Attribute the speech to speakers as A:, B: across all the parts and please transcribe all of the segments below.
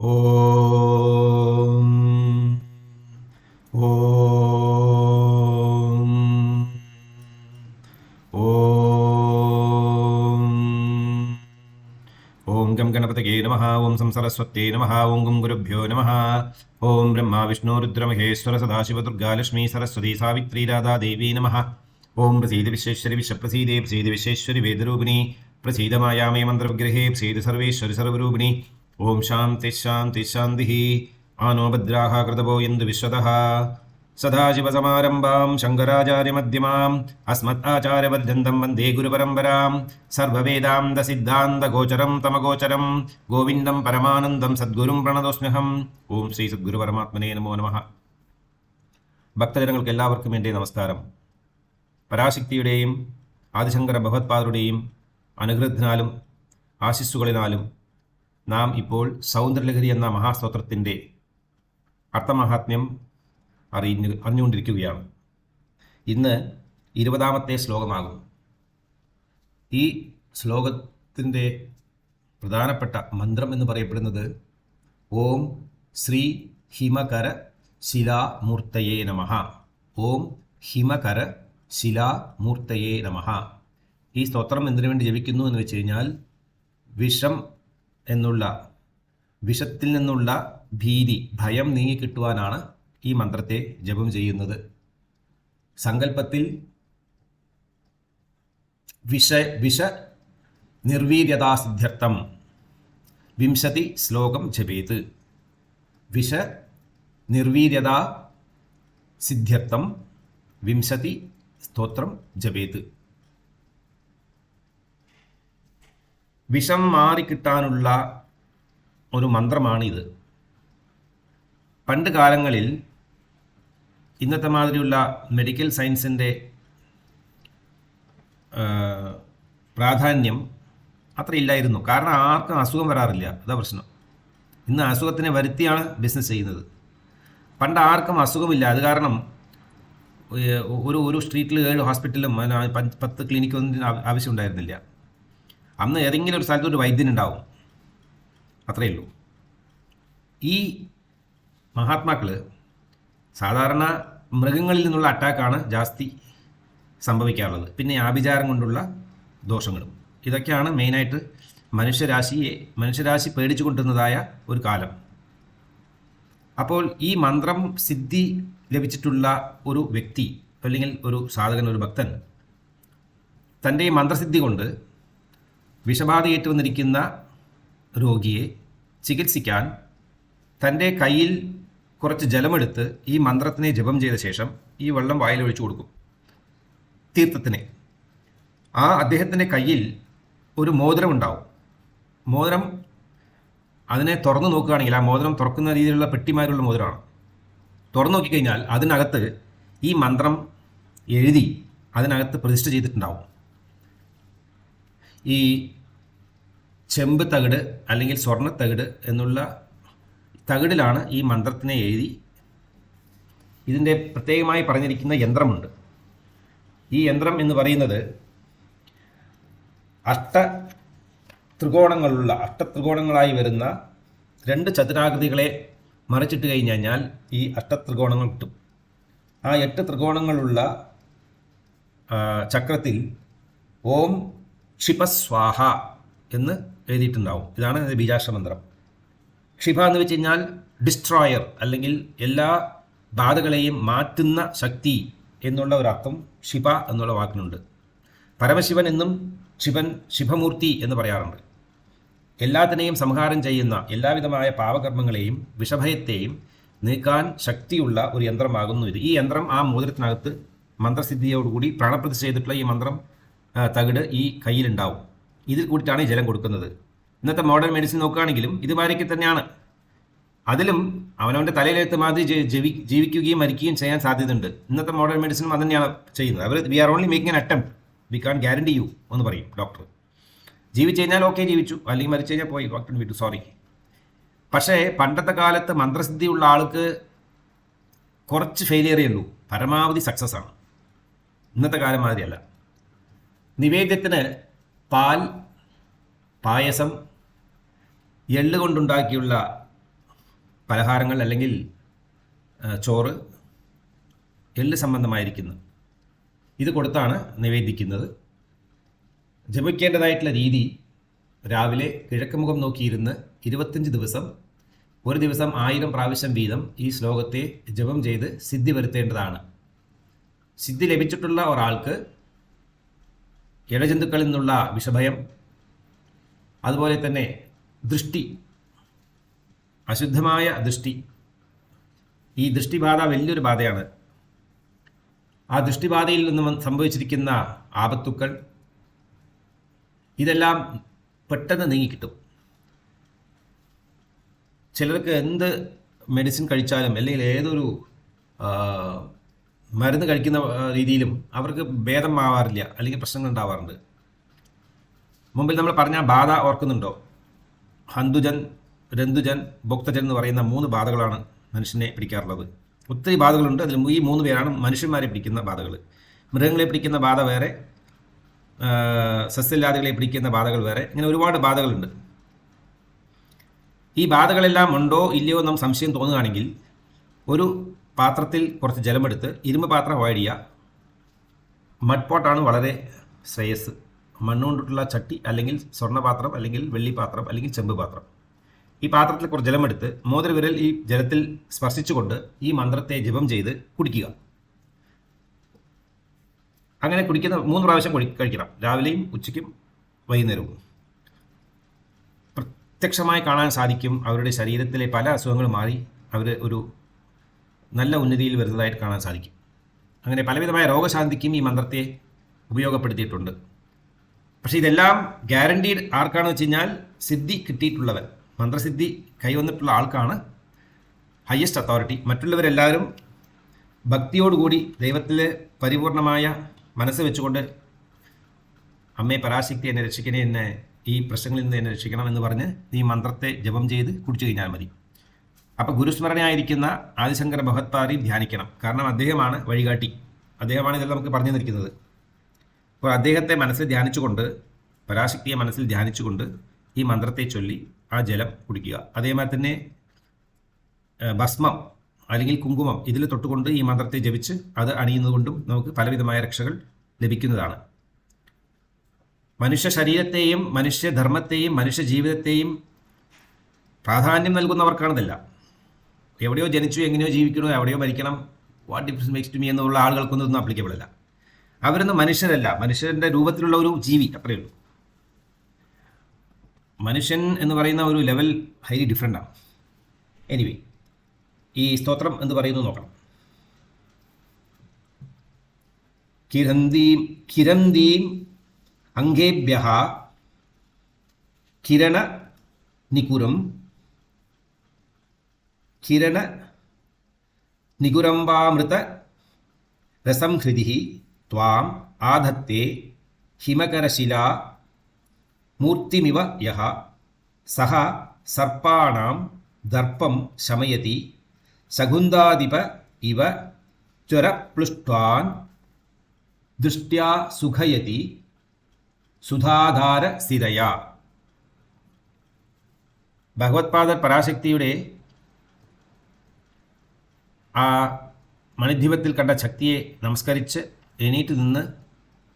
A: ഓം ഓം ഓം ഓം gum ഗണപതയേ നമഃ. ഓം സംസരസ്വത്യേ നമഃ. ഓം gum ഗുരുഭ്യോ നമഃ. ഓം ബ്രഹ്മാ വിഷ്ണു രുദ്രമഹേശ്വര സദാശിവ ദുർഗാ ലക്ഷ്മീ സരസ്വതി സാവിത്രി രാധാ ദേവീ നമഃ. ഓം പ്രസീദ വിശ്വേശ്വരി വിശ്വപ്രസീദേ പ്രസീദ വിശ്വേശ്വരി വേദരൂപിണി പ്രസീദ മായാമേ മന്ത്രവിഗ്രഹേ പ്രസീദ സർവേശ്വരി സർവരൂപിണി. ഓം ശാന്തി ശാന്തി ശാന്തി. ആനോ ഭദ്രാഃ കൃതവോ യന്തു വിശ്വതഃ. സദാശിവസമാരംഭാം ശങ്കരാചാര്യമധ്യമാം അസ്മദാചാര്യപര്യന്തം വന്ദേ ഗുരുപരമ്പരാം. സർവവേദാന്തസിദ്ധാന്തഗോചരം തമഗോചരം ഗോവിന്ദം പരമാനന്ദം സദ്ഗുരും പ്രണതോസ്മ്യഹം. ഓം ശ്രീ സദ്ഗുരു പരമാത്മനേ നമോ നമഃ. ഭക്തജനങ്ങൾക്ക് എല്ലാവർക്കും എൻ്റെ നമസ്കാരം. പരാശക്തിയുടെയും ആദിശങ്കര ഭഗവത്പാദരുടെയും അനുഗ്രഹത്തിനാലും ആശിസ്സുകളിനാലും നാം ഇപ്പോൾ സൗന്ദര്യലഹരി എന്ന മഹാസ്തോത്രത്തിൻ്റെ അർത്ഥമാഹാത്മ്യം അറിഞ്ഞുകൊണ്ടിരിക്കുകയാണ്. ഇന്ന് 20ാമത്തെ ശ്ലോകമാകും. ഈ ശ്ലോകത്തിൻ്റെ പ്രധാനപ്പെട്ട മന്ത്രം എന്ന് പറയപ്പെടുന്നത് ഓം ശ്രീ ഹിമകര ശിലാമൂർത്തയേ നമഃ. ഓം ഹിമകര ശിലാമൂർത്തയേ നമഃ. ഈ സ്തോത്രം എന്തിനു വേണ്ടി ജപിക്കുന്നു എന്ന് വെച്ച് കഴിഞ്ഞാൽ വിഷത്തിൽ നിന്നുള്ള ഭീതി, ഭയം നീങ്ങിക്കിട്ടുവാനാണ് ഈ മന്ത്രത്തെ ജപം ചെയ്യുന്നത്. സങ്കല്പത്തിൽ വിഷ നിർവീര്യതാസിദ്ധ്യർത്ഥം 20 ശ്ലോകം ജപേത്. വിഷ നിർവീര്യതാ സിദ്ധ്യർത്ഥം 20 സ്തോത്രം ജപേത്. വിഷം മാറിക്കിട്ടാനുള്ള ഒരു മന്ത്രമാണിത്. പണ്ട് കാലങ്ങളിൽ ഇന്നത്തെ മാതിരിയുള്ള മെഡിക്കൽ സയൻസിൻ്റെ പ്രാധാന്യം അത്ര ഇല്ലായിരുന്നു. കാരണം ആർക്കും അസുഖം വരാറില്ല, അതാ പ്രശ്നം. ഇന്ന് അസുഖത്തിനെ വരുത്തിയാണ് ബിസിനസ് ചെയ്യുന്നത്. പണ്ട് ആർക്കും അസുഖമില്ല, അത് കാരണം ഒരു സ്ട്രീറ്റിൽ 7 ഹോസ്പിറ്റലും 10 ക്ലിനിക്കൊന്നും ആവശ്യം ഉണ്ടായിരുന്നില്ല. അന്ന് ഏതെങ്കിലും ഒരു സ്ഥലത്ത് ഒരു വൈദ്യനുണ്ടാവും, അത്രയേ ഉള്ളൂ. ഈ മഹാത്മാക്കൾ സാധാരണ മൃഗങ്ങളിൽ നിന്നുള്ള അറ്റാക്കാണ് ജാസ്തി സംഭവിക്കാറുള്ളത്. പിന്നെ ആഭിചാരം കൊണ്ടുള്ള ദോഷങ്ങളും. ഇതൊക്കെയാണ് മെയിനായിട്ട് മനുഷ്യരാശി പേടിച്ചു കൊണ്ടുവന്നതായ ഒരു കാലം. അപ്പോൾ ഈ മന്ത്രം സിദ്ധി ലഭിച്ചിട്ടുള്ള ഒരു വ്യക്തി അല്ലെങ്കിൽ ഒരു സാധകൻ, ഒരു ഭക്തൻ തൻ്റെ ഈ മന്ത്രസിദ്ധി കൊണ്ട് വിഷബാധയേറ്റു വന്നിരിക്കുന്ന രോഗിയെ ചികിത്സിക്കാൻ തൻ്റെ കയ്യിൽ കുറച്ച് ജലമെടുത്ത് ഈ മന്ത്രത്തിനെ ജപം ചെയ്ത ശേഷം ഈ വെള്ളം വായിലൊഴിച്ചു കൊടുക്കും തീർത്ഥത്തിനെ. അദ്ദേഹത്തിൻ്റെ കയ്യിൽ ഒരു മോതിരം ഉണ്ടാവും. മോതിരം അതിനെ തുറന്നു നോക്കുകയാണെങ്കിൽ ആ മോതിരം തുറക്കുന്ന രീതിയിലുള്ള പെട്ടിമാരുള്ള മോതിരമാണ്. തുറന്നു നോക്കിക്കഴിഞ്ഞാൽ അതിനകത്ത് ഈ മന്ത്രം എഴുതി അതിനകത്ത് പ്രതിഷ്ഠ ചെയ്തിട്ടുണ്ടാവും. ഈ ചെമ്പ് തകിട് അല്ലെങ്കിൽ സ്വർണ്ണ തകിട് എന്നുള്ള തകിടിലാണ് ഈ മന്ത്രത്തിനെ എഴുതി. ഇതിൻ്റെ പ്രത്യേകമായി പറഞ്ഞിരിക്കുന്ന യന്ത്രമുണ്ട്. ഈ യന്ത്രം എന്ന് പറയുന്നത് അഷ്ടത്രികോണങ്ങളായി വരുന്ന 2 ചതുരാകൃതികളെ മറിച്ചിട്ട് കഴിഞ്ഞാൽ ഈ അഷ്ടത്രികോണങ്ങൾ കിട്ടും. ആ 8 ത്രികോണങ്ങളുള്ള ചക്രത്തിൽ ഓം ക്ഷിപസ്വാഹ എന്ന് എഴുതിയിട്ടുണ്ടാവും. ഇതാണ് ബീജാക്ഷര മന്ത്രം. ക്ഷിപ എന്ന് വെച്ച് കഴിഞ്ഞാൽ ഡിസ്ട്രോയർ, അല്ലെങ്കിൽ എല്ലാ ബാധകളെയും മാറ്റുന്ന ശക്തി എന്നുള്ള ഒരർത്ഥം ക്ഷിപ എന്നുള്ള വാക്കിനുണ്ട്. പരമശിവൻ എന്നും ശിവമൂർത്തി എന്ന് പറയാറുണ്ട്. എല്ലാത്തിനെയും സംഹാരം ചെയ്യുന്ന എല്ലാവിധമായ പാവകർമ്മങ്ങളെയും വിഷഭയത്തെയും നീക്കാൻ ശക്തിയുള്ള ഒരു യന്ത്രമാകുന്നു ഇത്. ഈ യന്ത്രം ആ മോതിരത്തിനകത്ത് മന്ത്രസിദ്ധിയോടുകൂടി പ്രാണപ്രതിഷ്ഠ ചെയ്തിട്ടുള്ള ഈ മന്ത്രം തകിട് ഈ കയ്യിലുണ്ടാവും. ഇതിൽ കൂടിയിട്ടാണ് ഈ ജലം കൊടുക്കുന്നത്. ഇന്നത്തെ മോഡേൺ മെഡിസിൻ നോക്കുകയാണെങ്കിലും ഇതുമാരൊക്കെ തന്നെയാണ്. അതിലും അവനവൻ്റെ തലയിലെടുത്ത് മാതിരി ജീവിക്കുകയും മരിക്കുകയും ചെയ്യാൻ സാധ്യതയുണ്ട്. ഇന്നത്തെ മോഡേൺ മെഡിസിനും അത് തന്നെയാണ് ചെയ്യുന്നത്. We are only making an attempt, we can guarantee you എന്ന് പറയും ഡോക്ടർ. ജീവിച്ചു കഴിഞ്ഞാൽ ഓക്കെ, ജീവിച്ചു, അല്ലെങ്കിൽ മരിച്ചു കഴിഞ്ഞാൽ പോയി, ഡോക്ടറിന് വിട്ടു, സോറി. പക്ഷേ പണ്ടത്തെ കാലത്ത് മന്ത്രസിദ്ധിയുള്ള ആൾക്ക് കുറച്ച് ഫെയിലിയറേ ഉള്ളൂ, പരമാവധി സക്സസ് ആണ്. ഇന്നത്തെ കാലം മാതിരിയല്ല. നിവേദ്യത്തിന് പാൽ, പായസം, എള്ള് കൊണ്ടുണ്ടാക്കിയുള്ള പലഹാരങ്ങൾ അല്ലെങ്കിൽ ചോറ്, എല്ല് സംബന്ധമായിരിക്കുന്നു ഇത് കൊടുത്താണ് നിവേദിക്കുന്നത്. ജപിക്കേണ്ടതായിട്ടുള്ള രീതി രാവിലെ കിഴക്കുമുഖം നോക്കിയിരുന്ന് 25 ദിവസം ഒരു ദിവസം 1000 പ്രാവശ്യം വീതം ഈ ശ്ലോകത്തെ ജപം ചെയ്ത് സിദ്ധി വരുത്തേണ്ടതാണ്. സിദ്ധി ലഭിച്ചിട്ടുള്ള ഒരാൾക്ക് ഇഴജന്തുക്കളിൽ നിന്നുള്ള വിഷഭയം, അതുപോലെ തന്നെ ദൃഷ്ടി, അശുദ്ധമായ ദൃഷ്ടി, ഈ ദൃഷ്ടിബാധ വലിയൊരു ബാധയാണ്. ആ ദൃഷ്ടിബാധയിൽ നിന്നും സംഭവിച്ചിരിക്കുന്ന ആപത്തുക്കൾ ഇതെല്ലാം പെട്ടെന്ന് നീങ്ങിക്കിട്ടും. ചിലർക്ക് എന്ത് മെഡിസിൻ കഴിച്ചാലും അല്ലെങ്കിൽ ഏതൊരു മരുന്ന് കഴിക്കുന്ന രീതിയിലും അവർക്ക് ഭേദമാവാറില്ല, അല്ലെങ്കിൽ പ്രശ്നങ്ങൾ ഉണ്ടാവാറുണ്ട്. മുമ്പിൽ നമ്മൾ പറഞ്ഞ ബാധ ഓർക്കുന്നുണ്ടോ? ഹന്തുജൻ, രന്തുജൻ, ഭോക്തജൻ എന്ന് പറയുന്ന 3 ബാധകളാണ് മനുഷ്യനെ പിടിക്കാറുള്ളത്. ഒത്തിരി ബാധകളുണ്ട്. അതിൽ ഈ 3 പേരാണ് മനുഷ്യന്മാരെ പിടിക്കുന്ന ബാധകൾ. മൃഗങ്ങളെ പിടിക്കുന്ന ബാധ വേറെ, സസ്യലാദികളെ പിടിക്കുന്ന ബാധകൾ വേറെ, ഇങ്ങനെ ഒരുപാട് ബാധകളുണ്ട്. ഈ ബാധകളെല്ലാം ഉണ്ടോ ഇല്ലയോ എന്നും സംശയം തോന്നുകയാണെങ്കിൽ ഒരു പാത്രത്തിൽ കുറച്ച് ജലമെടുത്ത്, ഇരുമ്പ് പാത്രം അവോയ്ഡ് ചെയ്യുക. മഡ്പോട്ടാണ് വളരെ ശ്രേയസ്. മണ്ണുകൊണ്ടിട്ടുള്ള ചട്ടി അല്ലെങ്കിൽ സ്വർണ്ണപാത്രം അല്ലെങ്കിൽ വെള്ളിപ്പാത്രം അല്ലെങ്കിൽ ചെമ്പ് പാത്രം. ഈ പാത്രത്തിൽ കുറച്ച് ജലമെടുത്ത് മോതിരവിരൽ ഈ ജലത്തിൽ സ്പർശിച്ചുകൊണ്ട് ഈ മന്ത്രത്തെ ജപം ചെയ്ത് കുടിക്കുക. അങ്ങനെ കുടിക്കുന്ന 3 പ്രാവശ്യം കഴിക്കണം, രാവിലെയും ഉച്ചയ്ക്കും വൈകുന്നേരവും. പ്രത്യക്ഷമായി കാണാൻ സാധിക്കും അവരുടെ ശരീരത്തിലെ പല അസുഖങ്ങളും മാറി അവർ ഒരു നല്ല ഉന്നതിയിൽ വരുന്നതായിട്ട് കാണാൻ സാധിക്കും. അങ്ങനെ പലവിധമായ രോഗശാന്തിക്കും ഈ മന്ത്രത്തെ ഉപയോഗപ്പെടുത്തിയിട്ടുണ്ട്. പക്ഷേ ഇതെല്ലാം ഗ്യാരണ്ടീഡ് ആർക്കാണെന്ന് വെച്ച് കഴിഞ്ഞാൽ സിദ്ധി കിട്ടിയിട്ടുള്ളവൻ, മന്ത്രസിദ്ധി കൈവന്നിട്ടുള്ള ആൾക്കാണ് ഹയസ്റ്റ് അതോറിറ്റി. മറ്റുള്ളവരെല്ലാവരും ഭക്തിയോടുകൂടി ദൈവത്തിൽ പരിപൂർണമായ മനസ്സ് വെച്ചുകൊണ്ട് അമ്മേ പരാശക്തി എന്നെ രക്ഷിക്കണേ, എന്നെ ഈ പ്രശ്നങ്ങളിൽ നിന്ന് എന്നെ രക്ഷിക്കണം എന്ന് പറഞ്ഞ് ഈ മന്ത്രത്തെ ജപം ചെയ്ത് കുടിച്ചു കഴിഞ്ഞാൽ മതി. അപ്പോൾ ഗുരുസ്മരണയായിരിക്കുന്ന ആദിശങ്കര ഭഗവത്പാദി ധ്യാനിക്കണം. കാരണം അദ്ദേഹമാണ് വഴികാട്ടി, അദ്ദേഹമാണ് ഇതെല്ലാം നമുക്ക് പറഞ്ഞു തന്നിരിക്കുന്നത്. അപ്പോൾ അദ്ദേഹത്തെ മനസ്സിൽ ധ്യാനിച്ചുകൊണ്ട്, പരാശക്തിയെ മനസ്സിൽ ധ്യാനിച്ചുകൊണ്ട് ഈ മന്ത്രത്തെ ചൊല്ലി ആ ജലം കുടിക്കുക. അതേമാതിരി തന്നെ ഭസ്മം അല്ലെങ്കിൽ കുങ്കുമം ഇതിൽ തൊട്ടുകൊണ്ട് ഈ മന്ത്രത്തെ ജപിച്ച് അത് അണിയുന്നതുകൊണ്ടും നമുക്ക് പലവിധമായ രക്ഷകൾ ലഭിക്കുന്നതാണ്. മനുഷ്യ ശരീരത്തെയും മനുഷ്യധർമ്മത്തെയും മനുഷ്യ ജീവിതത്തെയും പ്രാധാന്യം നൽകുന്നവർക്കാണിതല്ല. എവിടെയോ ജനിച്ചു, എങ്ങനെയോ ജീവിക്കണോ, എവിടെയോ മരിക്കണം, what difference makes to me എന്നുള്ള ആളുകൾക്കൊന്നും ഇതൊന്നും അപ്ലിക്കബിൾ അല്ല. അവരൊന്നും മനുഷ്യരല്ല, മനുഷ്യൻ്റെ രൂപത്തിലുള്ള ഒരു ജീവി, അത്രയേ ഉള്ളൂ. മനുഷ്യൻ എന്ന് പറയുന്ന ഒരു ലെവൽ ഹൈലി ഡിഫറെൻ്റ് ആണ്. എനിവേ, ഈ സ്തോത്രം എന്ന് പറയുന്നത് നോക്കണം. കിരന്തീം അംഗേഭ്യഃ കിരണ നികുരം കിരണ നികുരംബാമൃത രസം ഹൃദി ത്വാം ആധത്തെ ഹിമകരശിലാ മൂർത്തിമിവ യഹ സഹ സർപ്പാണാം ദർപ്പം ശമയതി ശകുന്താധിപ ഇവ ജ്വരപ്ലുഷ്ട്വാൻ ദൃഷ്ട്യാ സുഖയതി സുധാധാര സ്ഥിരയ. ഭഗവത്പാദർ പരാശക്തിയുടെ ആ മണിദ്വീപത്തിൽ കണ്ട ശക്തിയെ നമസ്കരിച്ച് എണീറ്റ് നിന്ന്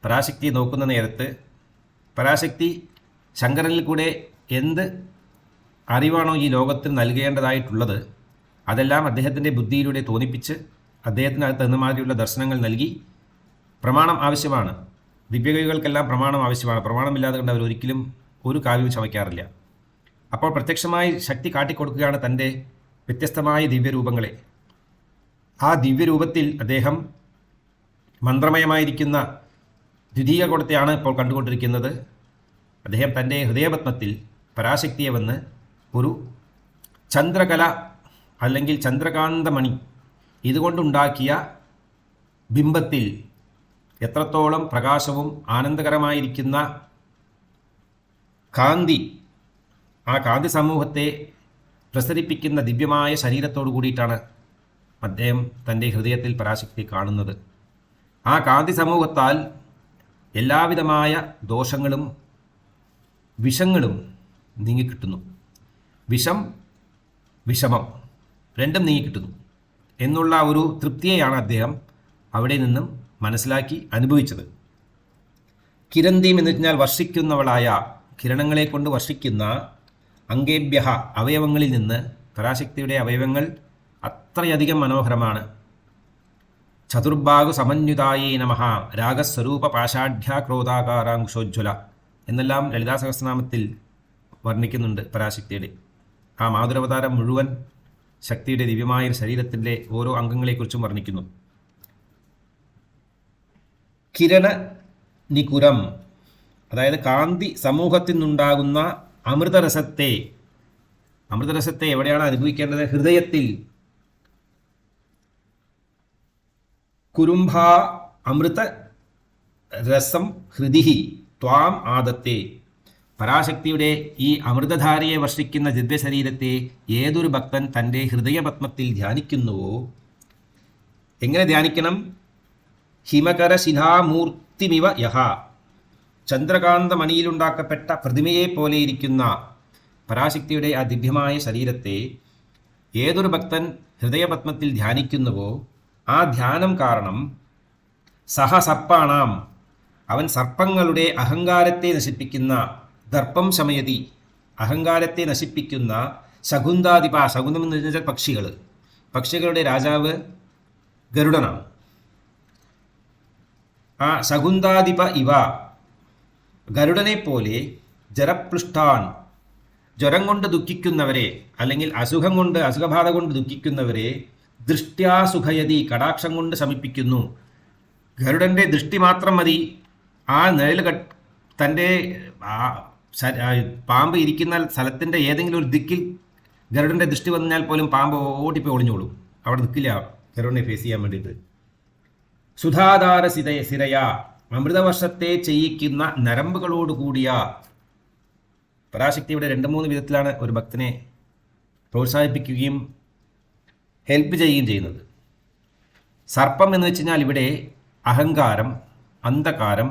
A: പരാശക്തിയെ നോക്കുന്ന നേരത്ത് പരാശക്തി ശങ്കരനിൽ കൂടെ എന്ത് അറിവാണോ ഈ ലോകത്തിന് നൽകേണ്ടതായിട്ടുള്ളത് അതെല്ലാം അദ്ദേഹത്തിൻ്റെ ബുദ്ധിയിലൂടെ തോന്നിപ്പിച്ച് അദ്ദേഹത്തിനകത്ത് എന്ന മാതിരിയുള്ള ദർശനങ്ങൾ നൽകി. പ്രമാണം ആവശ്യമാണ്, ദിവ്യകൈകൾക്കെല്ലാം പ്രമാണം ആവശ്യമാണ്. പ്രമാണമില്ലാതെ കൊണ്ട് അവർ ഒരിക്കലും ഒരു കാവ്യവും ചമയ്ക്കാറില്ല. അപ്പോൾ പ്രത്യക്ഷമായി ശക്തി കാട്ടിക്കൊടുക്കുകയാണ് തൻ്റെ വ്യത്യസ്തമായ ദിവ്യരൂപങ്ങളെ. ആ ദിവ്യരൂപത്തിൽ അദ്ദേഹം മന്ത്രമയമായിരിക്കുന്ന ദ്വിതീയ ഗുണത്തെയാണ് ഇപ്പോൾ കണ്ടുകൊണ്ടിരിക്കുന്നത്. അദ്ദേഹം തൻ്റെ ഹൃദയപത്മത്തിൽ പരാശക്തിയെ വന്ന് ഒരു ചന്ദ്രകല അല്ലെങ്കിൽ ചന്ദ്രകാന്തമണി ഇതുകൊണ്ടുണ്ടാക്കിയ ബിംബത്തിൽ എത്രത്തോളം പ്രകാശവും ആനന്ദകരമായിരിക്കുന്ന കാന്തി, ആ കാന്തി സമൂഹത്തെ പ്രസരിപ്പിക്കുന്ന ദിവ്യമായ ശരീരത്തോടു കൂടിയിട്ടാണ് അദ്ദേഹം തൻ്റെ ഹൃദയത്തിൽ പരാശക്തി കാണുന്നത്. ആ കാന്തി സമൂഹത്താൽ എല്ലാവിധമായ ദോഷങ്ങളും വിഷങ്ങളും നീങ്ങിക്കിട്ടുന്നു. വിഷം, വിഷമം, രണ്ടും നീങ്ങിക്കിട്ടുന്നു എന്നുള്ള ഒരു തൃപ്തിയെയാണ് അദ്ദേഹം അവിടെ നിന്നും മനസ്സിലാക്കി അനുഭവിച്ചത്. കിരന്തീം എന്ന് വെച്ചാൽ വർഷിക്കുന്നവളായ, കിരണങ്ങളെ കൊണ്ട് വർഷിക്കുന്ന, അംഗേഭ്യ അവയവങ്ങളിൽ നിന്ന്, പരാശക്തിയുടെ അവയവങ്ങൾ അത്രയധികം മനോഹരമാണ്. ചതുർഭാഗു സമന്യുതായേ നമഃ രാഗസ്വരൂപ പാഷാഢ്യ ക്രോധാകാരാങ്കുശോജ്വല എന്നെല്ലാം ലളിതാ സഹസ്രനാമത്തിൽ വർണ്ണിക്കുന്നുണ്ട് പരാശക്തിയുടെ. ആ മാധുരവതാരം മുഴുവൻ ശക്തിയുടെ ദിവ്യമായ ശരീരത്തിൻ്റെ ഓരോ അംഗങ്ങളെക്കുറിച്ചും വർണ്ണിക്കുന്നു. കിരണ നികുരം, അതായത് കാന്തി സമൂഹത്തിൽ നിന്നുണ്ടാകുന്ന അമൃതരസത്തെ എവിടെയാണ് അനുഭവിക്കേണ്ടത്? ഹൃദയത്തിൽ. കുരുംഭ അമൃത രസം ഹൃദിഹി ത്വാം ആദത്തെ. പരാശക്തിയുടെ ഈ അമൃതധാരയെ വർഷിക്കുന്ന ദിവ്യശരീരത്തെ ഏതൊരു ഭക്തൻ തൻ്റെ ഹൃദയപത്മത്തിൽ ധ്യാനിക്കുന്നുവോ, എങ്ങനെ ധ്യാനിക്കണം? ഹിമകര ശിലാമൂർത്തിമിവ യഹ, ചന്ദ്രകാന്തമണിയിലുണ്ടാക്കപ്പെട്ട പ്രതിമയെ പോലെ ഇരിക്കുന്ന പരാശക്തിയുടെ ആ ദിവ്യമായ ശരീരത്തെ ഏതൊരു ഭക്തൻ ഹൃദയപത്മത്തിൽ ധ്യാനിക്കുന്നുവോ ആ ധ്യാനം കാരണം സഹസർപ്പാണാം, അവൻ സർപ്പങ്ങളുടെ അഹങ്കാരത്തെ നശിപ്പിക്കുന്ന, ദർപ്പം ശമയതി, അഹങ്കാരത്തെ നശിപ്പിക്കുന്ന ശകുന്താധിപ, ശകുന്തം എന്ന് വെച്ചാൽ പക്ഷികളുടെ രാജാവ് ഗരുഡനാണ്. ആ ശകുന്താധിപ ഇവ, ഗരുഡനെ പോലെ ജരപൃഷ്ടാൻ, ജ്വരം കൊണ്ട് ദുഃഖിക്കുന്നവരെ അല്ലെങ്കിൽ അസുഖബാധ കൊണ്ട് ദുഃഖിക്കുന്നവരെ ദൃഷ്ട്യാസുഖയതി, കടാക്ഷം കൊണ്ട് ശമിപ്പിക്കുന്നു. ഗരുഡൻ്റെ ദൃഷ്ടി മാത്രം മതി ആ നിഴൽ തൻ്റെ പാമ്പ് ഇരിക്കുന്ന സ്ഥലത്തിൻ്റെ ഏതെങ്കിലും ഒരു ദിക്കിൽ ഗരുഡൻ്റെ ദൃഷ്ടി വന്നാൽ പോലും പാമ്പ് ഓടിപ്പോയി ഒളിഞ്ഞോളും, അവിടെ നിൽക്കില്ല ഗരുഡനെ ഫേസ് ചെയ്യാൻ വേണ്ടിയിട്ട്. സുധാധാര സിരയ, അമൃതവർഷത്തെ ചെയ്യിക്കുന്ന നരമ്പുകളോട് കൂടിയ പരാശക്തിയുടെ 2-3 വിധത്തിലാണ് ഒരു ഭക്തനെ പ്രോത്സാഹിപ്പിക്കുകയും ഹെൽപ്പ് ചെയ്യുകയും ചെയ്യുന്നത്. സർപ്പം എന്ന് വെച്ച് കഴിഞ്ഞാൽ ഇവിടെ അഹങ്കാരം, അന്ധകാരം,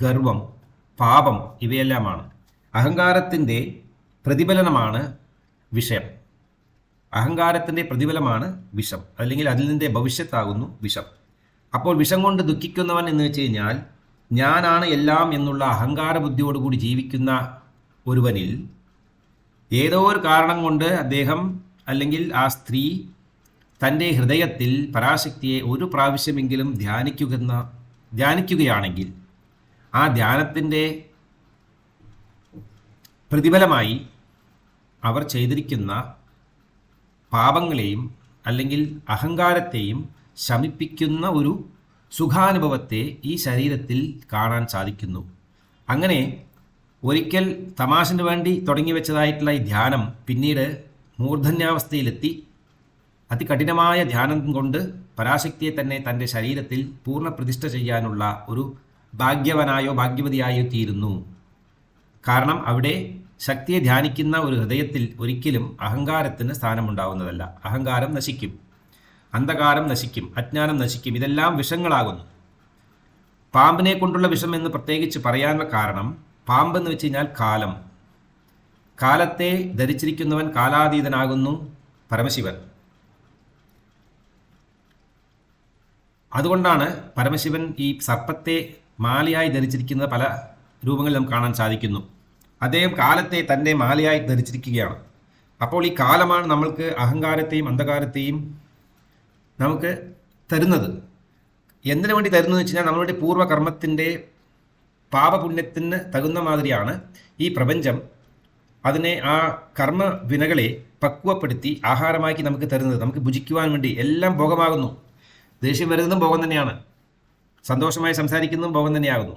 A: ഗർവം, പാപം ഇവയെല്ലാമാണ്. അഹങ്കാരത്തിൻ്റെ പ്രതിഫലനമാണ് വിഷം. അഹങ്കാരത്തിൻ്റെ പ്രതിഫലമാണ് വിഷം, അല്ലെങ്കിൽ അതിൽ നിന്റെ ഭവിഷ്യത്താകുന്നു വിഷം. അപ്പോൾ വിഷം കൊണ്ട് ദുഃഖിക്കുന്നവൻ എന്ന് വെച്ച് കഴിഞ്ഞാൽ ഞാനാണ് എല്ലാം എന്നുള്ള അഹങ്കാര ബുദ്ധിയോടുകൂടി ജീവിക്കുന്ന ഒരുവനിൽ ഏതോ ഒരു കാരണം കൊണ്ട് അദ്ദേഹം അല്ലെങ്കിൽ ആ സ്ത്രീ തൻ്റെ ഹൃദയത്തിൽ പരാശക്തിയെ ഒരു പ്രാവശ്യമെങ്കിലും ധ്യാനിക്കുകയാണെങ്കിൽ ആ ധ്യാനത്തിൻ്റെ പ്രതിഫലമായി അവർ ചെയ്തിരിക്കുന്ന പാപങ്ങളെയും അല്ലെങ്കിൽ അഹങ്കാരത്തെയും ശമിപ്പിക്കുന്ന ഒരു സുഖാനുഭവത്തെ ഈ ശരീരത്തിൽ കാണാൻ സാധിക്കുന്നു. അങ്ങനെ ഒരിക്കൽ തമാശന് വേണ്ടി തുടങ്ങി വെച്ചതായിട്ടുള്ള ഈ ധ്യാനം പിന്നീട് മൂർധന്യാവസ്ഥയിലെത്തി അതികഠിനമായ ധ്യാനം കൊണ്ട് പരാശക്തിയെ തന്നെ തൻ്റെ ശരീരത്തിൽ പൂർണ്ണ പ്രതിഷ്ഠ ചെയ്യാനുള്ള ഒരു ഭാഗ്യവനായോ ഭാഗ്യവതിയായോ തീരുന്നു. കാരണം അവിടെ ശക്തിയെ ധ്യാനിക്കുന്ന ഒരു ഹൃദയത്തിൽ ഒരിക്കലും അഹങ്കാരത്തിന് സ്ഥാനമുണ്ടാവുന്നതല്ല. അഹങ്കാരം നശിക്കും, അന്ധകാരം നശിക്കും, അജ്ഞാനം നശിക്കും, ഇതെല്ലാം വിഷങ്ങളാകുന്നു. പാമ്പിനെ കൊണ്ടുള്ള വിഷം എന്ന് പ്രത്യേകിച്ച് പറയാനുള്ള കാരണം, പാമ്പെന്ന് വെച്ച് കഴിഞ്ഞാൽ കാലത്തെ ധരിച്ചിരിക്കുന്നവൻ കാലാതീതനാകുന്നു പരമശിവൻ. അതുകൊണ്ടാണ് പരമശിവൻ ഈ സർപ്പത്തെ മാലയായി ധരിച്ചിരിക്കുന്നത്. പല രൂപങ്ങളിൽ നമുക്ക് കാണാൻ സാധിക്കുന്നു. അദ്ദേഹം കാലത്തെ തൻ്റെ മാലയായി ധരിച്ചിരിക്കുകയാണ്. അപ്പോൾ ഈ കാലമാണ് നമ്മൾക്ക് അഹങ്കാരത്തെയും അന്ധകാരത്തെയും നമുക്ക് തരുന്നത്. എന്തിനു വേണ്ടി തരുന്നു എന്ന് വെച്ച് കഴിഞ്ഞാൽ നമ്മളുടെ പൂർവ്വകർമ്മത്തിൻ്റെ പാപപുണ്യത്തിന് തകുന്ന മാതിരിയാണ് ഈ പ്രപഞ്ചം അതിനെ ആ കർമ്മ വിനകളെ പക്വപ്പെടുത്തി ആഹാരമാക്കി നമുക്ക് തരുന്നത്. നമുക്ക് ഭുജിക്കുവാൻ വേണ്ടി എല്ലാം ഭോഗമാകുന്നു. ദേഷ്യം വരുന്നതും ഭോഗം തന്നെയാണ്, സന്തോഷമായി സംസാരിക്കുന്നതും ഭോഗം തന്നെയാകുന്നു.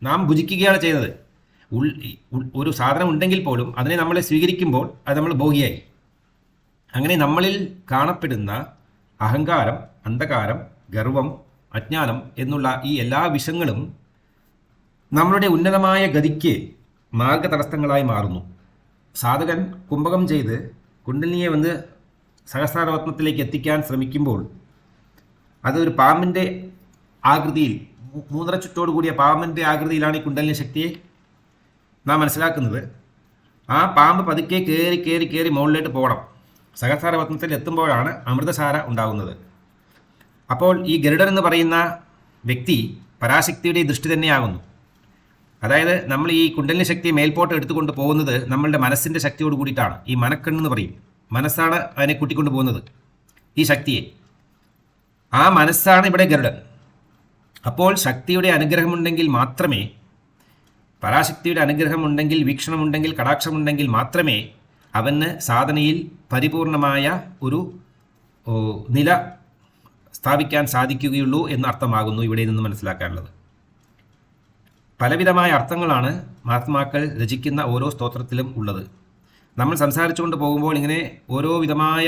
A: നാം ഭുജിക്കുകയാണ് ചെയ്യുന്നത്. ഒരു സാധനം ഉണ്ടെങ്കിൽ പോലും അതിനെ നമ്മൾ സ്വീകരിക്കുമ്പോൾ അത് നമ്മൾ ഭോഗിയായി. അങ്ങനെ നമ്മളിൽ കാണപ്പെടുന്ന അഹങ്കാരം, അന്ധകാരം, ഗർവം, അജ്ഞാനം എന്നുള്ള ഈ എല്ലാ വിഷങ്ങളും നമ്മളുടെ ഉന്നതമായ ഗതിക്ക് മാർഗതടസ്സങ്ങളായി മാറുന്നു. സാധകൻ കുംഭകം ചെയ്ത് കുണ്ടലിനിയെ സഹസ്രാരത്നത്തിലേക്ക് എത്തിക്കാൻ ശ്രമിക്കുമ്പോൾ അതൊരു പാമ്പിൻ്റെ ആകൃതിയിൽ, 3 ചുറ്റോടു കൂടിയ പാമ്പിൻ്റെ ആകൃതിയിലാണ് ഈ കുണ്ടലിനി ശക്തിയെ നാം മനസ്സിലാക്കുന്നത്. ആ പാമ്പ് പതുക്കെ കയറി മുകളിലോട്ട് പോകണം. സഹസ്രാരപത്മത്തിൽ എത്തുമ്പോഴാണ് അമൃതസാര ഉണ്ടാകുന്നത്. അപ്പോൾ ഈ ഗരുഡൻ എന്ന് പറയുന്ന വ്യക്തി പരാശക്തിയുടെ ദൃഷ്ടി തന്നെയാകുന്നു. അതായത് നമ്മൾ ഈ കുണ്ടലിനി ശക്തിയെ മേൽപോട്ട് എടുത്തുകൊണ്ട് പോകുന്നത് നമ്മളുടെ മനസ്സിൻ്റെ ശക്തിയോട് കൂടിയിട്ടാണ്. ഈ മനക്കണ്ണെന്ന് പറയും, മനസ്സാണ് അതിനെ കൂട്ടിക്കൊണ്ട് പോകുന്നത്, ഈ ശക്തിയെ. ആ മനസ്സാണ് ഇവിടെ ഗരുഡൻ. അപ്പോൾ ശക്തിയുടെ അനുഗ്രഹമുണ്ടെങ്കിൽ മാത്രമേ, പരാശക്തിയുടെ അനുഗ്രഹമുണ്ടെങ്കിൽ, വീക്ഷണമുണ്ടെങ്കിൽ, കടാക്ഷമുണ്ടെങ്കിൽ മാത്രമേ അവന് സാധനയിൽ പരിപൂർണമായ ഒരു നില സ്ഥാപിക്കാൻ സാധിക്കുകയുള്ളൂ എന്ന് അർത്ഥമാകുന്നു ഇവിടെ നിന്ന് മനസ്സിലാക്കാനുള്ളത്. പലവിധമായ അർത്ഥങ്ങളാണ് മഹാത്മാക്കൾ രചിക്കുന്ന ഓരോ സ്തോത്രത്തിലും ഉള്ളത്. നമ്മൾ സംസാരിച്ചുകൊണ്ട് പോകുമ്പോൾ ഇങ്ങനെ ഓരോ വിധമായ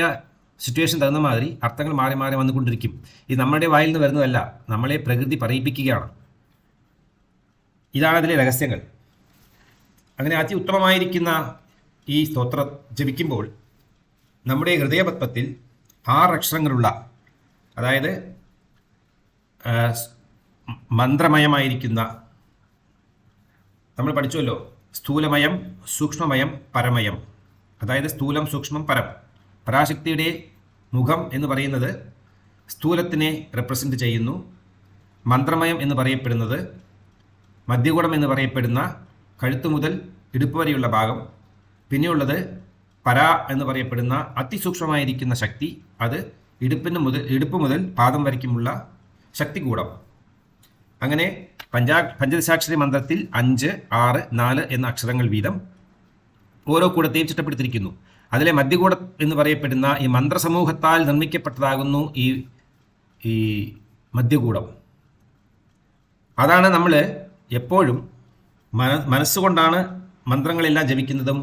A: സിറ്റുവേഷൻ തരുന്ന മാതിരി അർത്ഥങ്ങൾ മാറി മാറി വന്നുകൊണ്ടിരിക്കും. ഇത് നമ്മുടെ വായിൽ നിന്ന് വരുന്നതല്ല, നമ്മളെ പ്രകൃതി പറയിപ്പിക്കുകയാണ്. ഇതാണ് അതിലെ രഹസ്യങ്ങൾ. അങ്ങനെ അത്യുത്തമമായിരിക്കുന്ന ഈ സ്തോത്രം ജപിക്കുമ്പോൾ നമ്മുടെ ഹൃദയപത്മത്തിൽ 6 അക്ഷരങ്ങളുള്ള, അതായത് മന്ത്രമയമായിരിക്കുന്ന, നമ്മൾ പഠിച്ചുവല്ലോ, സ്ഥൂലമയം, സൂക്ഷ്മമയം, പരമയം. അതായത് സ്ഥൂലം, സൂക്ഷ്മം, പരം. പരാശക്തിയുടെ മുഖം എന്ന് പറയുന്നത് സ്ഥൂലത്തിനെ റെപ്രസെൻ്റ് ചെയ്യുന്നു. മന്ത്രമയം എന്ന് പറയപ്പെടുന്നത്, മധ്യകൂടം എന്ന് പറയപ്പെടുന്ന കഴുത്തു മുതൽ ഇടുപ്പ് വരെയുള്ള ഭാഗം. പിന്നെയുള്ളത് പരാ എന്ന് പറയപ്പെടുന്ന അതിസൂക്ഷ്മമായിരിക്കുന്ന ശക്തി, അത് ഇടുപ്പ് മുതൽ പാദം വരയ്ക്കുമുള്ള ശക്തികൂടം. അങ്ങനെ പഞ്ചദശാക്ഷരി മന്ത്രത്തിൽ 5, 6, 4 എന്ന അക്ഷരങ്ങൾ വീതം ഓരോ കൂടത്തെയും ചിട്ടപ്പെടുത്തിയിരിക്കുന്നു. അതിലെ മധ്യകൂടം എന്ന് പറയപ്പെടുന്ന ഈ മന്ത്രസമൂഹത്താൽ നിർമ്മിക്കപ്പെട്ടതാകുന്നു ഈ മധ്യകൂടം. അതാണ് നമ്മൾ എപ്പോഴും മനസ്സുകൊണ്ടാണ് മന്ത്രങ്ങളെല്ലാം ജപിക്കുന്നതും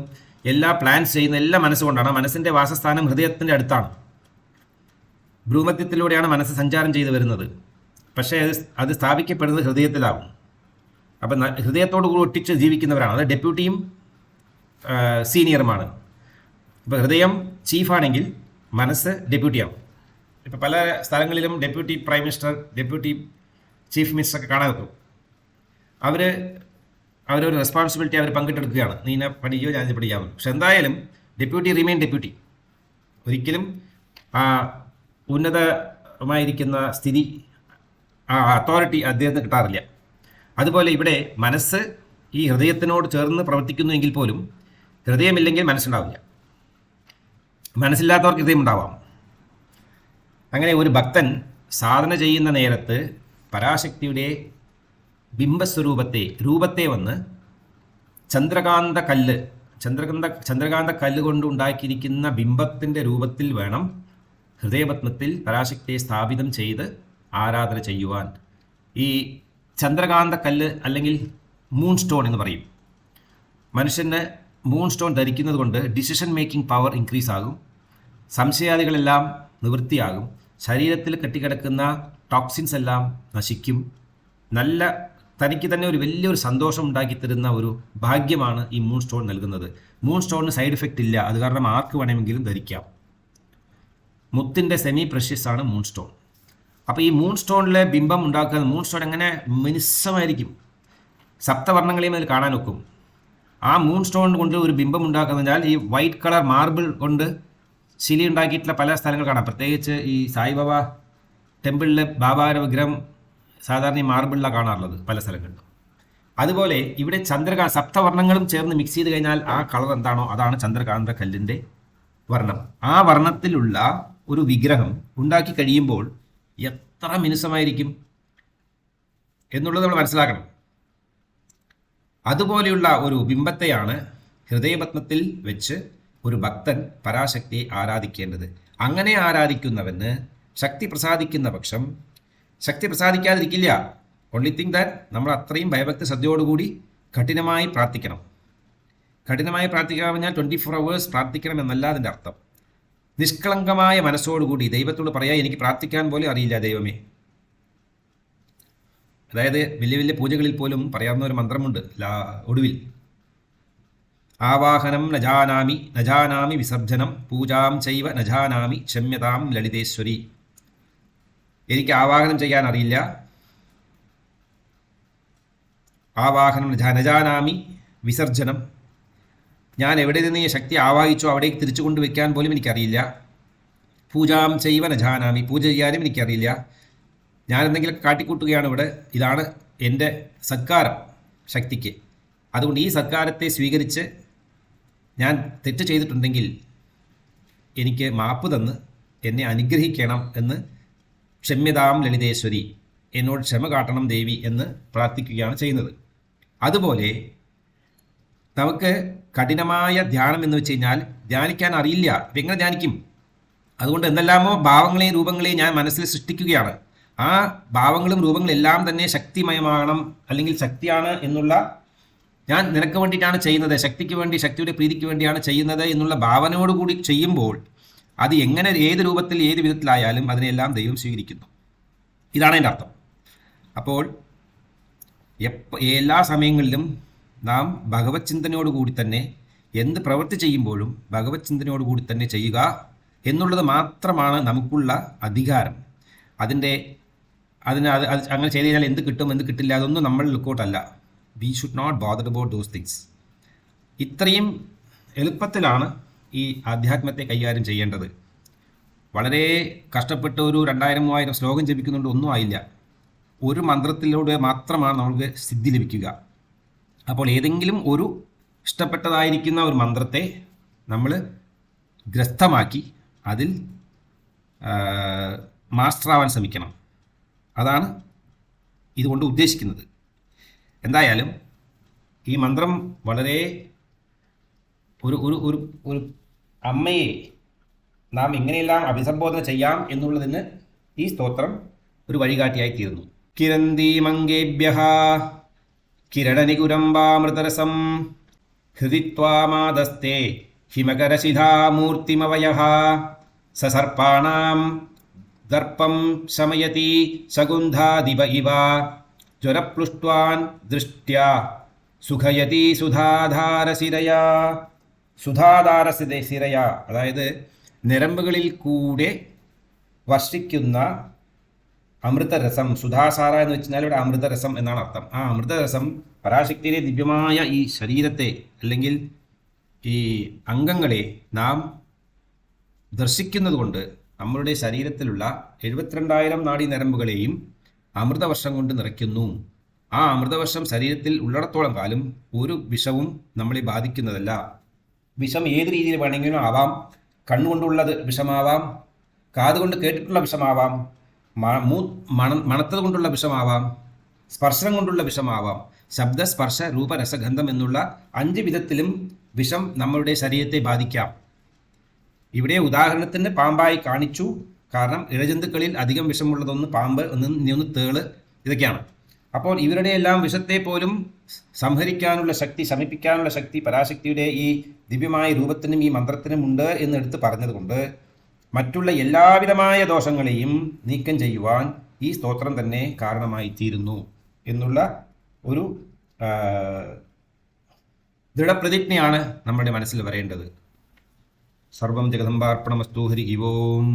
A: എല്ലാ പ്ലാൻസ് ചെയ്യുന്ന എല്ലാം മനസ്സുകൊണ്ടാണ്. മനസ്സിൻ്റെ വാസസ്ഥാനം ഹൃദയത്തിൻ്റെ അടുത്താണ്. ഭ്രൂമധ്യത്തിലൂടെയാണ് മനസ്സ് സഞ്ചാരം ചെയ്തു വരുന്നത്. പക്ഷേ അത് സ്ഥാപിക്കപ്പെടുന്നത് ഹൃദയത്തിലാവും. അപ്പം ഹൃദയത്തോടു കൂടി ഒട്ടിച്ച് ജീവിക്കുന്നവരാണ്. അത് ഡെപ്യൂട്ടിയും സീനിയറുമാണ്. ഇപ്പോൾ ഹൃദയം ചീഫാണെങ്കിൽ മനസ്സ് ഡെപ്യൂട്ടിയാവും. ഇപ്പോൾ പല സ്ഥലങ്ങളിലും deputy prime minister, deputy chief മിനിസ്റ്ററൊക്കെ കാണാൻ വെക്കും. അവരൊരു റെസ്പോൺസിബിലിറ്റി അവർ പങ്കിട്ടെടുക്കുകയാണ്. നീ എന്നെ പഠിക്കുകയോ ഞാൻ പഠിക്കാമെന്ന്. പക്ഷെ എന്തായാലും ഡെപ്യൂട്ടി റിമെയിൻ ഡെപ്യൂട്ടി. ഒരിക്കലും ആ ഉന്നതമായിരിക്കുന്ന സ്ഥിതി, ആ അതോറിറ്റി അദ്ദേഹത്തിന് കിട്ടാറില്ല. അതുപോലെ ഇവിടെ മനസ്സ് ഈ ഹൃദയത്തിനോട് ചേർന്ന് പ്രവർത്തിക്കുന്നു എങ്കിൽ പോലും ഹൃദയമില്ലെങ്കിൽ മനസ്സുണ്ടാവില്ല. മനസ്സില്ലാത്തവർക്ക് ഹൃദയം ഉണ്ടാവാം. അങ്ങനെ ഒരു ഭക്തൻ സാധന ചെയ്യുന്ന നേരത്ത് പരാശക്തിയുടെ രൂപത്തെ വന്ന് ചന്ദ്രകാന്ത കല്ല് കൊണ്ട് ഉണ്ടാക്കിയിരിക്കുന്ന ബിംബത്തിൻ്റെ രൂപത്തിൽ വേണം ഹൃദയപത്മത്തിൽ പരാശക്തിയെ സ്ഥാപിതം ചെയ്ത് ആരാധന ചെയ്യുവാൻ. ഈ ചന്ദ്രകാന്ത കല്ല് അല്ലെങ്കിൽ മൂൺ സ്റ്റോൺ എന്ന് പറയും. മനുഷ്യന് മൂൺ സ്റ്റോൺ ധരിക്കുന്നത് കൊണ്ട് ഡിസിഷൻ മേക്കിംഗ് പവർ ഇൻക്രീസ് ആകും. സംശയാദികളെല്ലാം നിവൃത്തിയാകും. ശരീരത്തിൽ കെട്ടിക്കിടക്കുന്ന ടോക്സിൻസ് എല്ലാം നശിക്കും. തനിക്ക് തന്നെ ഒരു വലിയൊരു സന്തോഷം ഉണ്ടാക്കി തരുന്ന ഒരു ഭാഗ്യമാണ് ഈ മൂൺ സ്റ്റോൺ നൽകുന്നത്. മൂൺ സ്റ്റോണിന് സൈഡ് എഫക്റ്റ് ഇല്ല. അത് കാരണം ആർക്ക് വേണമെങ്കിലും ധരിക്കാം. മുത്തിൻ്റെ സെമി പ്രഷ്യസ് ആണ് മൂൺ സ്റ്റോൺ. അപ്പോൾ ഈ മൂൺ സ്റ്റോണിലെ ബിംബം ഉണ്ടാക്കുന്ന മൂൺ സ്റ്റോൺ എങ്ങനെ മിനുസമായിരിക്കും. സപ്തവർണ്ണങ്ങളെയും അതിൽ കാണാൻ ഒക്കും. ആ മൂൺ സ്റ്റോൺ കൊണ്ട് ഒരു ബിംബം ഉണ്ടാക്കുന്നതിനാൽ ഈ വൈറ്റ് കളർ മാർബിൾ കൊണ്ട് ശില ഉണ്ടാക്കിയിട്ടുള്ള പല സ്ഥലങ്ങൾ കാണാം. പ്രത്യേകിച്ച് ഈ സായിബാബ ടെമ്പിളിലെ ബാബായുടെ വിഗ്രഹം സാധാരണ ഈ മാർബിളിലാണ് കാണാറുള്ളത് പല സ്ഥലങ്ങളിലും. അതുപോലെ ഇവിടെ സപ്തവർണ്ണങ്ങളും ചേർന്ന് മിക്സ് ചെയ്ത് കഴിഞ്ഞാൽ ആ കളർ എന്താണോ അതാണ് ചന്ദ്രകാന്ത കല്ലിൻ്റെ വർണ്ണം. ആ വർണ്ണത്തിലുള്ള ഒരു വിഗ്രഹം ഉണ്ടാക്കി കഴിയുമ്പോൾ എത്ര മിനുസമായിരിക്കും എന്നുള്ളത് നമ്മൾ മനസ്സിലാക്കണം. അതുപോലെയുള്ള ഒരു ബിംബത്തെയാണ് ഹൃദയപത്മത്തിൽ വെച്ച് ഒരു ഭക്തൻ പരാശക്തിയെ ആരാധിക്കേണ്ടത്. അങ്ങനെ ആരാധിക്കുന്നവന് ശക്തി പ്രസാദിക്കുന്ന പക്ഷം ശക്തി പ്രസാദിക്കാതിരിക്കില്ല. ഓൺലി തിങ് ദാറ്റ് നമ്മൾ അത്രയും ഭയഭക്തി ശ്രദ്ധയോടുകൂടി കഠിനമായി പ്രാർത്ഥിക്കണം. കഠിനമായി പ്രാർത്ഥിക്കണം പറഞ്ഞാൽ 24 hours പ്രാർത്ഥിക്കണം എന്നല്ല അതിൻ്റെ അർത്ഥം. നിഷ്കളങ്കമായ മനസ്സോടുകൂടി ദൈവത്തോട് പറയാ, എനിക്ക് പ്രാർത്ഥിക്കാൻ പോലും അറിയില്ല ദൈവമേ. അതായത് വലിയ വലിയ പൂജകളിൽ പോലും പറയാവുന്ന ഒരു മന്ത്രമുണ്ട് ഒടുവിൽ. ആവാഹനം നജാനാമി വിസർജനം പൂജാം ചൈവ നജാനാമി ക്ഷമ്യതാം ലളിതേശ്വരി. എനിക്ക് ആവാഹനം ചെയ്യാൻ അറിയില്ല. ആവാഹനം നജാനാമി വിസർജനം, ഞാൻ എവിടെ നിന്ന് ഈ ശക്തി ആവാഹിച്ചോ അവിടേക്ക് തിരിച്ചു കൊണ്ടുവയ്ക്കാൻ പോലും എനിക്കറിയില്ല. പൂജാം ചെയ്വന ജാനാമി, പൂജ ചെയ്യാനും എനിക്കറിയില്ല. ഞാൻ എന്തെങ്കിലുമൊക്കെ കാട്ടിക്കൂട്ടുകയാണ് ഇവിടെ. ഇതാണ് എൻ്റെ സത്കാരം ശക്തിക്ക്. അതുകൊണ്ട് ഈ സത്കാരത്തെ സ്വീകരിച്ച് ഞാൻ തെറ്റ് ചെയ്തിട്ടുണ്ടെങ്കിൽ എനിക്ക് മാപ്പ് തന്ന് എന്നെ അനുഗ്രഹിക്കണം എന്ന് ക്ഷമ്യതാം ലളിതേശ്വരി, എന്നോട് ക്ഷമ കാട്ടണം ദേവി എന്ന് പ്രാർത്ഥിക്കുകയാണ് ചെയ്യുന്നത്. അതുപോലെ നമുക്ക് കഠിനമായ ധ്യാനം എന്ന് വെച്ച് കഴിഞ്ഞാൽ ധ്യാനിക്കാൻ അറിയില്ല. ഇപ്പം എങ്ങനെ ധ്യാനിക്കും? അതുകൊണ്ട് എന്തെല്ലാമോ ഭാവങ്ങളെയും രൂപങ്ങളെയും ഞാൻ മനസ്സിൽ സൃഷ്ടിക്കുകയാണ്. ആ ഭാവങ്ങളും രൂപങ്ങളും എല്ലാം തന്നെ ശക്തിമയമാകണം, അല്ലെങ്കിൽ ശക്തിയാണ് എന്നുള്ള, ഞാൻ നിനക്ക് വേണ്ടിയിട്ടാണ് ചെയ്യുന്നത്, ശക്തിക്ക് വേണ്ടി, ശക്തിയുടെ പ്രീതിക്ക് വേണ്ടിയാണ് ചെയ്യുന്നത് എന്നുള്ള ഭാവനയോടുകൂടി ചെയ്യുമ്പോൾ അത് എങ്ങനെ, ഏത് രൂപത്തിൽ, ഏത് വിധത്തിലായാലും അതിനെല്ലാം ദൈവം സ്വീകരിക്കുന്നു. ഇതാണ് അതിൻ്റെ അർത്ഥം. അപ്പോൾ എല്ലാ സമയങ്ങളിലും നാം ഭഗവത് ചിന്തനയോടുകൂടി തന്നെ എന്ത് പ്രവൃത്തി ചെയ്യുമ്പോഴും ഭഗവത് ചിന്തനയോടുകൂടി തന്നെ ചെയ്യുക എന്നുള്ളത് മാത്രമാണ് നമുക്കുള്ള അധികാരം. അതിന് അങ്ങനെ ചെയ്ത് കഴിഞ്ഞാൽ എന്ത് കിട്ടും, എന്ത് കിട്ടില്ല, അതൊന്നും നമ്മൾ ലുക്കൗട്ടല്ല. We should not bother about those things. ഇത്രയും എളുപ്പത്തിലാണ് ഈ ആധ്യാത്മത്തെ കൈകാര്യം ചെയ്യേണ്ടത്. വളരെ കഷ്ടപ്പെട്ട് ഒരു 2000-3000 ശ്ലോകം ജപിക്കുന്നുണ്ട്, ഒന്നും ആയില്ല. ഒരു മന്ത്രത്തിലൂടെ മാത്രമാണ് നമുക്ക് സിദ്ധി ലഭിക്കുക. അപ്പോൾ ഏതെങ്കിലും ഒരു ഇഷ്ടപ്പെട്ടതായിരിക്കുന്ന ഒരു മന്ത്രത്തെ നമ്മൾ ഗ്രസ്തമാക്കി അതിൽ മാസ്റ്ററാവാൻ ശ്രമിക്കണം. അതാണ് ഇതുകൊണ്ട് ഉദ്ദേശിക്കുന്നത്. എന്തായാലും ഈ മന്ത്രം വളരെ ഒരു ഒരു ഒരു ഒരു അമ്മയെ നാം എങ്ങനെയെല്ലാം അഭിസംബോധന ചെയ്യാം എന്നുള്ളതിന് ഈ സ്തോത്രം ഒരു വഴികാട്ടിയായി തീർന്നു. കിരന്തീമംഗേഭ്യഃ കിരണനികുരംബാമൃതരസം ഹൃദിത്വാമാദസ്തേ ഹിമകരശിധാമൂർത്തിമവയഃ സസർപ്പാണാം ദർപ്പം ശമയതി ശകുന്ധാദിവ ഇവ ജ്വരപ്ലുഷ്ട്വാൻ ദൃഷ്ട്യാ സുഖയതി സുധാധാരശിരയാ. സുധാധാരശിരയാ അതായത് ഞരമ്പുകളിൽ കൂടെ വർഷിക്കുന്ന അമൃതരസം. സുധാസാര എന്ന് വെച്ചാൽ ഇവിടെ അമൃതരസം എന്നാണ് അർത്ഥം. ആ അമൃതരസം പരാശക്തിയിലെ ദിവ്യമായ ഈ ശരീരത്തെ, അല്ലെങ്കിൽ ഈ അംഗങ്ങളെ നാം ദർശിക്കുന്നത് കൊണ്ട് നമ്മളുടെ ശരീരത്തിലുള്ള 72,000 നാഡീ നരമ്പുകളെയും അമൃതവർഷം കൊണ്ട് നിറയ്ക്കുന്നു. ആ അമൃതവർഷം ശരീരത്തിൽ ഉള്ളിടത്തോളം കാലം ഒരു വിഷവും നമ്മളെ ബാധിക്കുന്നതല്ല. വിഷം ഏത് രീതിയിൽ വേണമെങ്കിലും ആവാം. കണ്ണുകൊണ്ടുള്ളത് വിഷമാവാം, കാതുകൊണ്ട് കേട്ടിട്ടുള്ള വിഷമാവാം, മണത്തത് കൊണ്ടുള്ള വിഷമാവാം, സ്പർശനം കൊണ്ടുള്ള വിഷമാവാം. ശബ്ദ, സ്പർശ, രൂപ, രസഗന്ധം എന്നുള്ള 5 വിധത്തിലും വിഷം നമ്മളുടെ ശരീരത്തെ ബാധിക്കാം. ഇവിടെ ഉദാഹരണത്തിന് പാമ്പായി കാണിച്ചു. കാരണം ഇഴജന്തുക്കളിൽ അധികം വിഷമുള്ളതൊന്ന് പാമ്പ്, ഒന്ന് തേള്, ഇതൊക്കെയാണ്. അപ്പോൾ ഇവരുടെ എല്ലാം വിഷത്തെ പോലും സംഹരിക്കാനുള്ള ശക്തി, ശമിപ്പിക്കാനുള്ള ശക്തി പരാശക്തിയുടെ ഈ ദിവ്യമായ രൂപത്തിനും ഈ മന്ത്രത്തിനും ഉണ്ട് എന്ന് എടുത്ത് പറഞ്ഞതുകൊണ്ട് മറ്റുള്ള എല്ലാവിധമായ ദോഷങ്ങളെയും നീക്കം ചെയ്യുവാൻ ഈ സ്തോത്രം തന്നെ കാരണമായി തീരുന്നു എന്നുള്ള ഒരു ദൃഢപ്രതിജ്ഞയാണ് നമ്മുടെ മനസ്സിൽ വരേണ്ടത്. സർവം ജഗദംബാർപ്പണമസ്തു. ഹരി ഓം.